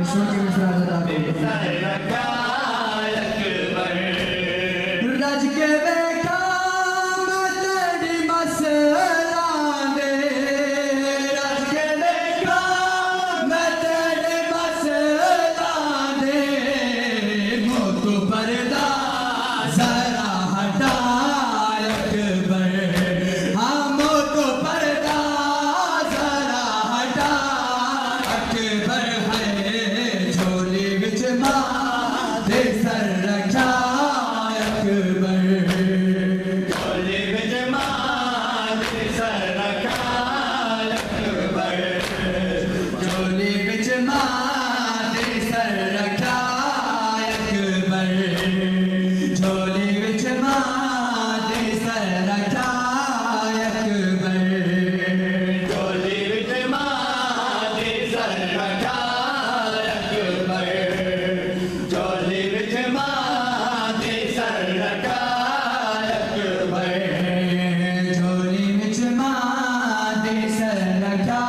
सुन के मिसरा अदा करो। रज के बैठा मैं तेरी मसला दे, रज के बैठा मैं तेरे मसला दे, मुँह तो पर्दा जरा हटा अकबर, हाँ मुँह तो पर्दा जरा हटा अकबर है झोली विच मां दे सर रखा अकबर, झोली विच मां दे सर रखा अकबर, झोली विच मां दे सर रखा अकबर, झोली विच मां दे सर रखा अकबर, झोली विच मां दे सर रखा अकबर, झोली विच मां दे सर रखा अकबर, झोली विच मां दे सर रखा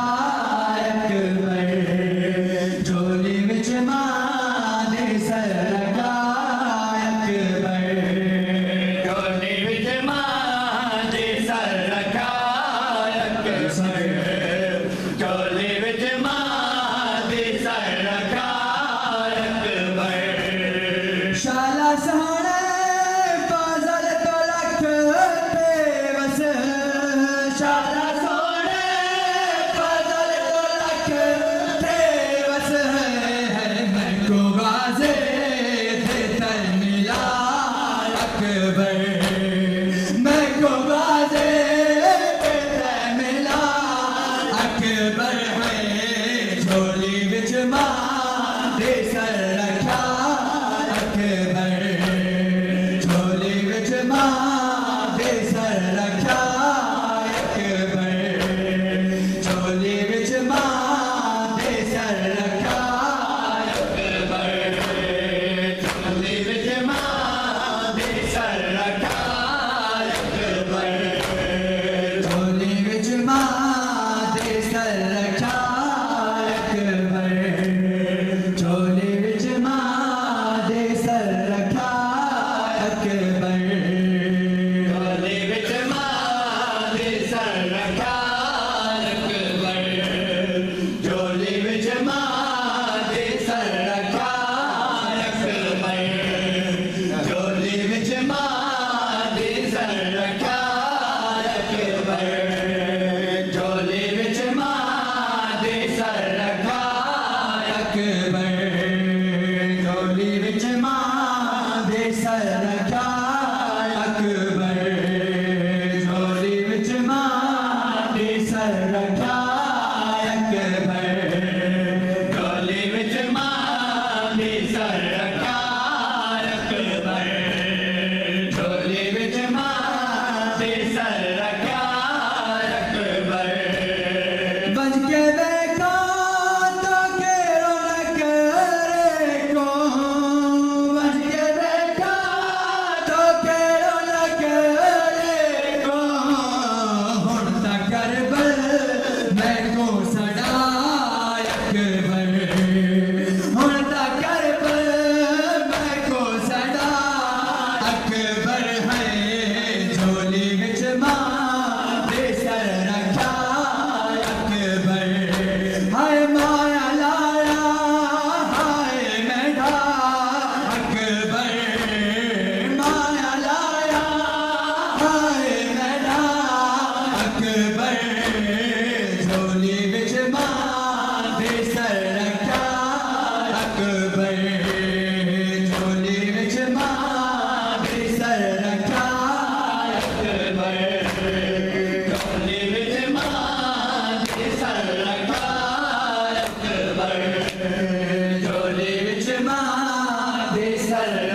अकबर, झोली विच मां दे सर रखा अकबर, झोली विच मां दे सर रखा अकबर, झोली विच मां दे सर रखा अकबर, शाला सोहणे फाज़ल तो लख बेवस, शाला सोहणे फाज़ल तो लख बेवस है, मैं को गाज़े थे तर मिला अकबर, मैं को गाज़े थे तर मिला अकबर है झोली विच मां दे सर रखा अकबर, झोली विच मां दे सर रखा अकबर, झोली विच मां दे सर रखा अकबर, झोली विच मां दे सर रखा अकबर, झोली विच मां दे सर रखा अकबर, झोली विच मां दे सर रखा अकबर, झोली विच मां दे सर रखा अकबर, झोली विच मां दे सर रखा अकबर, झोली विच मां दे सर रखा अकबर, झोली विच मां दे सर रखा अकबर, झोली विच मां दे सर रखा अकबर, झोली विच मां दे सर रखा अकबर, झोली विच मां दे सर रखा अकबर, झोली विच मां दे सर रखा अकबर, बज के देखा तो केरो न करे को, बज के देखा तो केरो न करे को, हुण तक करबल मैं को सड़ा अकबर, हुण तक करबल मैं को सड़ा अकबर है झोली विच मां दे सर रखा अकबर, हाय माया लाया हाय मैडा अकबर, माया लाया हाय मैडा अकबर, झोली विच मां दे सर रखा अकबर, झोली विच मां दे सर रखा अकबर, झोली विच मां दे सर रखा अकबर, झोली विच मां दे सर